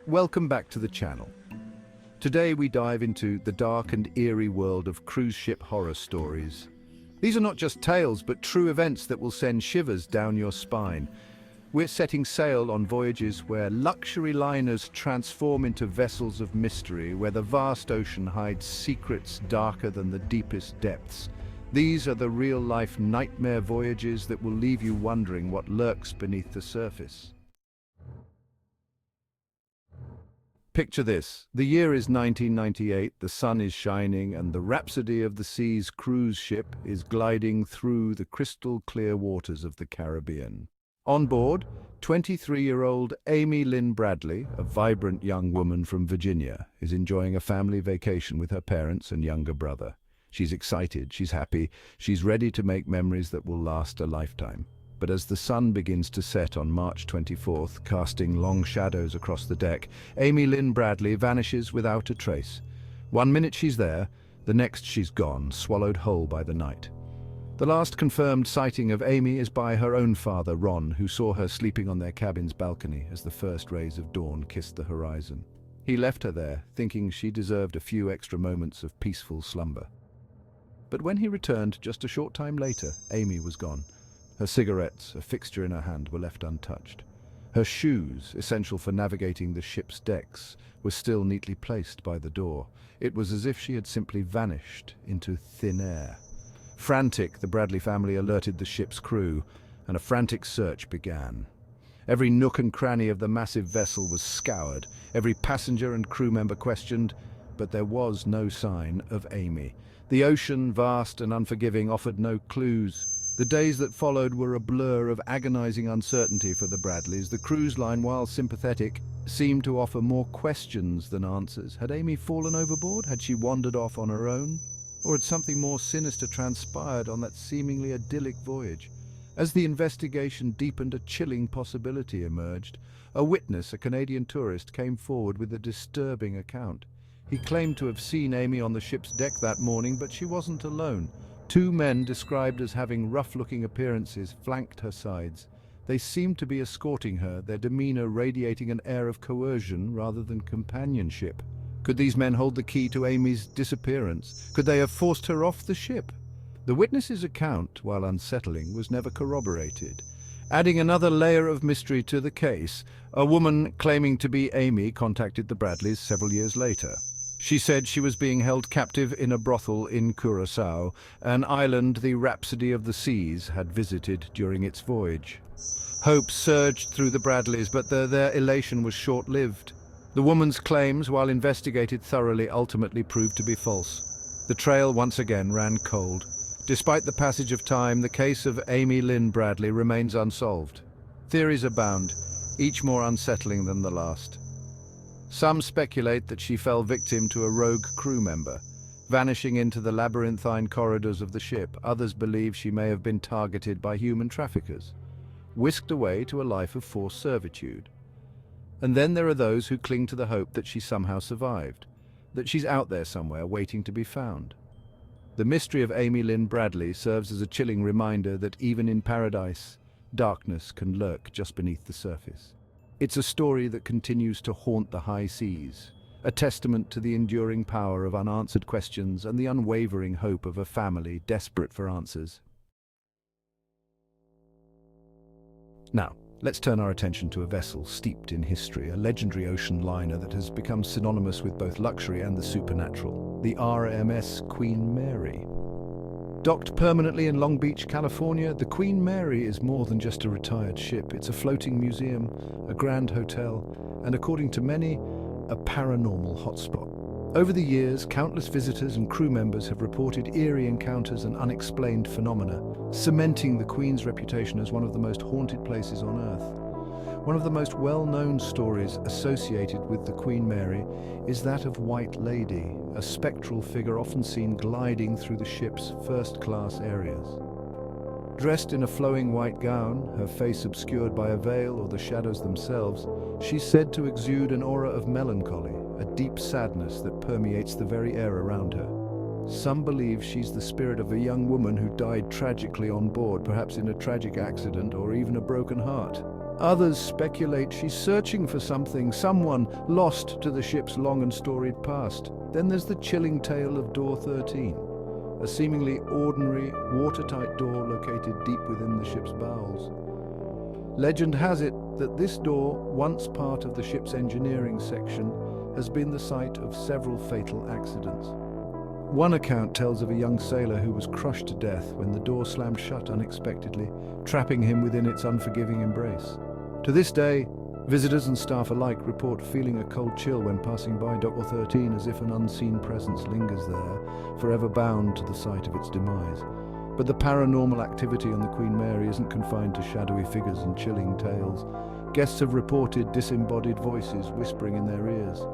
Welcome back to the channel. Today we dive into the dark and eerie world of cruise ship horror stories. These are not just tales, but true events that will send shivers down your spine. We're setting sail on voyages where luxury liners transform into vessels of mystery, where the vast ocean hides secrets darker than the deepest depths. These are the real-life nightmare voyages that will leave you wondering what lurks beneath the surface. Picture this. The year is 1998, the sun is shining, and the Rhapsody of the Seas cruise ship is gliding through the crystal-clear waters of the Caribbean. On board, 23-year-old Lynn Bradley, a vibrant young woman from Virginia, is enjoying a family vacation with her parents and younger brother. She's excited, she's happy, she's ready to make memories that will last a lifetime. But as the sun begins to set on March 24th, casting long shadows across the deck, Lynn Bradley vanishes without a trace. 1 minute she's there, the next she's gone, swallowed whole by the night. The last confirmed sighting of Amy is by her own father, Ron, who saw her sleeping on their cabin's balcony as the first rays of dawn kissed the horizon. He left her there, thinking she deserved a few extra moments of peaceful slumber. But when he returned just a short time later, Amy was gone. Her cigarettes, a fixture in her hand, were left untouched. Her shoes, essential for navigating the ship's decks, were still neatly placed by the door. It was as if she had simply vanished into thin air. Frantic, the Bradley family alerted the ship's crew, and a frantic search began. Every nook and cranny of the massive vessel was scoured, every passenger and crew member questioned, but there was no sign of Amy. The ocean, vast and unforgiving, offered no clues. The days that followed were a blur of agonizing uncertainty for the Bradleys. The cruise line, while sympathetic, seemed to offer more questions than answers. Had Amy fallen overboard? Had she wandered off on her own? Or had something more sinister transpired on that seemingly idyllic voyage? As the investigation deepened, a chilling possibility emerged. A witness, a Canadian tourist, came forward with a disturbing account. He claimed to have seen Amy on the ship's deck that morning, but she wasn't alone. 2 men, described as having rough-looking appearances, flanked her sides. They seemed to be escorting her, their demeanor radiating an air of coercion rather than companionship. Could these men hold the key to Amy's disappearance? Could they have forced her off the ship? The witness's account, while unsettling, was never corroborated. Adding another layer of mystery to the case, a woman claiming to be Amy contacted the Bradleys several years later. She said she was being held captive in a brothel in Curaçao, an island the Rhapsody of the Seas had visited during its voyage. Hope surged through the Bradleys, but their elation was short-lived. The woman's claims, while investigated thoroughly, ultimately proved to be false. The trail once again ran cold. Despite the passage of time, the case of Lynn Bradley remains unsolved. Theories abound, each more unsettling than the last. Some speculate that she fell victim to a rogue crew member, vanishing into the labyrinthine corridors of the ship. Others believe she may have been targeted by human traffickers, whisked away to a life of forced servitude. And then there are those who cling to the hope that she somehow survived, that she's out there somewhere waiting to be found. The mystery of Lynn Bradley serves as a chilling reminder that even in paradise, darkness can lurk just beneath the surface. It's a story that continues to haunt the high seas, a testament to the enduring power of unanswered questions and the unwavering hope of a family desperate for answers. Now, let's turn our attention to a vessel steeped in history, a legendary ocean liner that has become synonymous with both luxury and the supernatural, the RMS Queen Mary. Docked permanently in Long Beach, California, the Queen Mary is more than just a retired ship. It's a floating museum, a grand hotel, and according to many, a paranormal hotspot. Over the years, countless visitors and crew members have reported eerie encounters and unexplained phenomena, cementing the Queen's reputation as one of the most haunted places on Earth. One of the most well-known stories associated with the Queen Mary is that of White Lady, a spectral figure often seen gliding through the ship's first-class areas. Dressed in a flowing white gown, her face obscured by a veil or the shadows themselves, she's said to exude an aura of melancholy, a deep sadness that permeates the very air around her. Some believe she's the spirit of a young woman who died tragically on board, perhaps in a tragic accident or even a broken heart. Others speculate she's searching for something, someone lost to the ship's long and storied past. Then there's the chilling tale of Door 13, a seemingly ordinary, watertight door located deep within the ship's bowels. Legend has it that this door, once part of the ship's engineering section, has been the site of several fatal accidents. One account tells of a young sailor who was crushed to death when the door slammed shut unexpectedly, trapping him within its unforgiving embrace. To this day, visitors and staff alike report feeling a cold chill when passing by Door 13, as if an unseen presence lingers there, forever bound to the site of its demise. But the paranormal activity on the Queen Mary isn't confined to shadowy figures and chilling tales. Guests have reported disembodied voices whispering in their ears,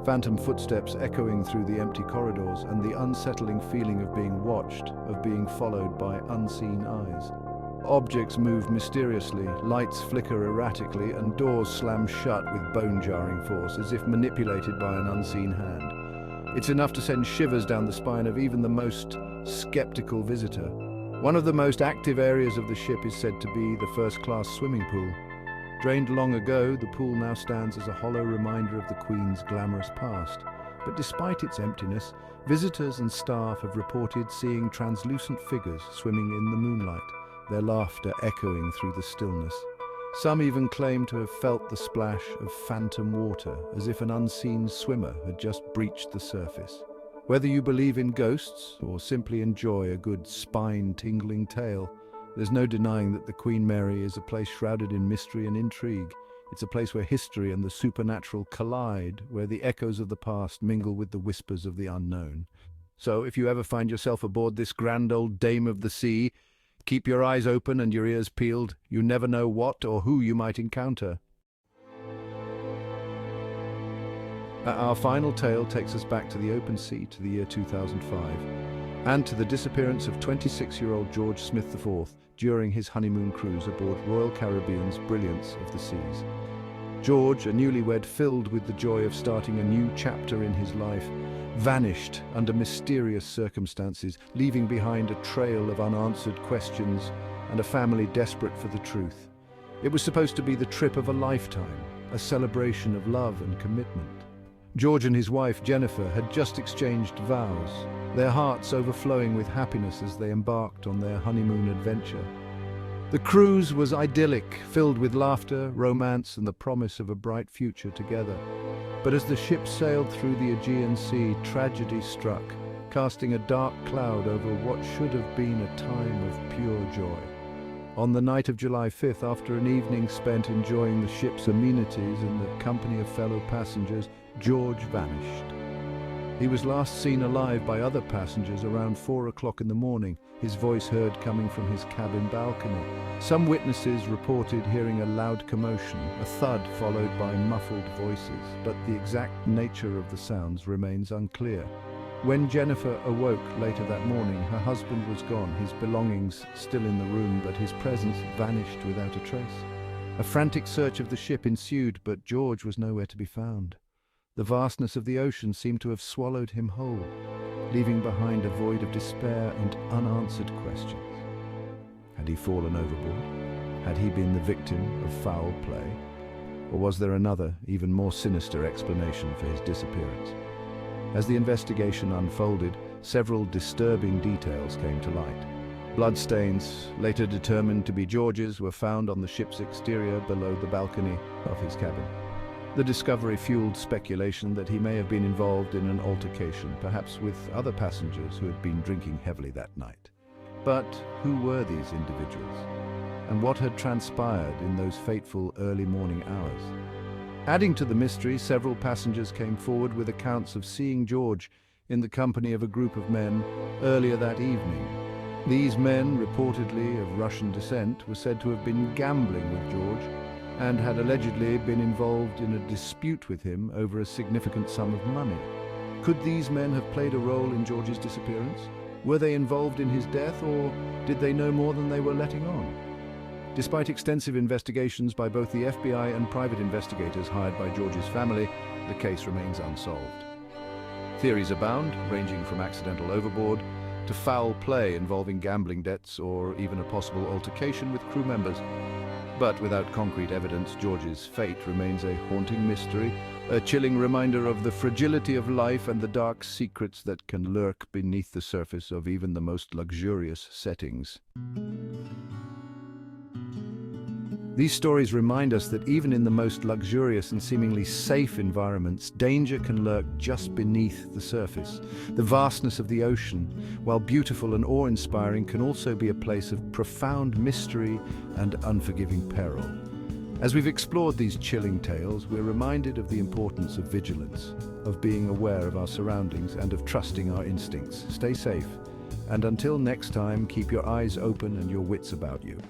phantom footsteps echoing through the empty corridors, and the unsettling feeling of being watched, of being followed by unseen eyes. Objects move mysteriously, lights flicker erratically, and doors slam shut with bone-jarring force, as if manipulated by an unseen hand. It's enough to send shivers down the spine of even the most skeptical visitor. One of the most active areas of the ship is said to be the first-class swimming pool. Drained long ago, the pool now stands as a hollow reminder of the Queen's glamorous past. But despite its emptiness, visitors and staff have reported seeing translucent figures swimming in the moonlight, their laughter echoing through the stillness. Some even claim to have felt the splash of phantom water, as if an unseen swimmer had just breached the surface. Whether you believe in ghosts or simply enjoy a good spine-tingling tale, there's no denying that the Queen Mary is a place shrouded in mystery and intrigue. It's a place where history and the supernatural collide, where the echoes of the past mingle with the whispers of the unknown. So if you ever find yourself aboard this grand old dame of the sea, keep your eyes open and your ears peeled. You never know what or who you might encounter. Our final tale takes us back to the open sea, to the year 2005, and to the disappearance of 26-year-old George Smith IV during his honeymoon cruise aboard Royal Caribbean's Brilliance of the Seas. George, a newlywed filled with the joy of starting a new chapter in his life, vanished under mysterious circumstances, leaving behind a trail of unanswered questions and a family desperate for the truth. It was supposed to be the trip of a lifetime, a celebration of love and commitment. George and his wife, Jennifer, had just exchanged vows, their hearts overflowing with happiness as they embarked on their honeymoon adventure. The cruise was idyllic, filled with laughter, romance, and the promise of a bright future together. But as the ship sailed through the Aegean Sea, tragedy struck, casting a dark cloud over what should have been a time of pure joy. On the night of July 5th, after an evening spent enjoying the ship's amenities in the company of fellow passengers, George vanished. He was last seen alive by other passengers around 4 o'clock in the morning, his voice heard coming from his cabin balcony. Some witnesses reported hearing a loud commotion, a thud followed by muffled voices, but the exact nature of the sounds remains unclear. When Jennifer awoke later that morning, her husband was gone, his belongings still in the room, but his presence vanished without a trace. A frantic search of the ship ensued, but George was nowhere to be found. The vastness of the ocean seemed to have swallowed him whole, leaving behind a void of despair and unanswered questions. Had he fallen overboard? Had he been the victim of foul play? Or was there another, even more sinister explanation for his disappearance? As the investigation unfolded, several disturbing details came to light. Bloodstains, later determined to be George's, were found on the ship's exterior below the balcony of his cabin. The discovery fueled speculation that he may have been involved in an altercation, perhaps with other passengers who had been drinking heavily that night. But who were these individuals? And what had transpired in those fateful early morning hours? Adding to the mystery, several passengers came forward with accounts of seeing George in the company of a group of men earlier that evening. These men, reportedly of Russian descent, were said to have been gambling with George and had allegedly been involved in a dispute with him over a significant sum of money. Could these men have played a role in George's disappearance? Were they involved in his death, or did they know more than they were letting on? Despite extensive investigations by both the FBI and private investigators hired by George's family, the case remains unsolved. Theories abound, ranging from accidental overboard to foul play involving gambling debts or even a possible altercation with crew members. But without concrete evidence, George's fate remains a haunting mystery, a chilling reminder of the fragility of life and the dark secrets that can lurk beneath the surface of even the most luxurious settings. These stories remind us that even in the most luxurious and seemingly safe environments, danger can lurk just beneath the surface. The vastness of the ocean, while beautiful and awe-inspiring, can also be a place of profound mystery and unforgiving peril. As we've explored these chilling tales, we're reminded of the importance of vigilance, of being aware of our surroundings, and of trusting our instincts. Stay safe, and until next time, keep your eyes open and your wits about you.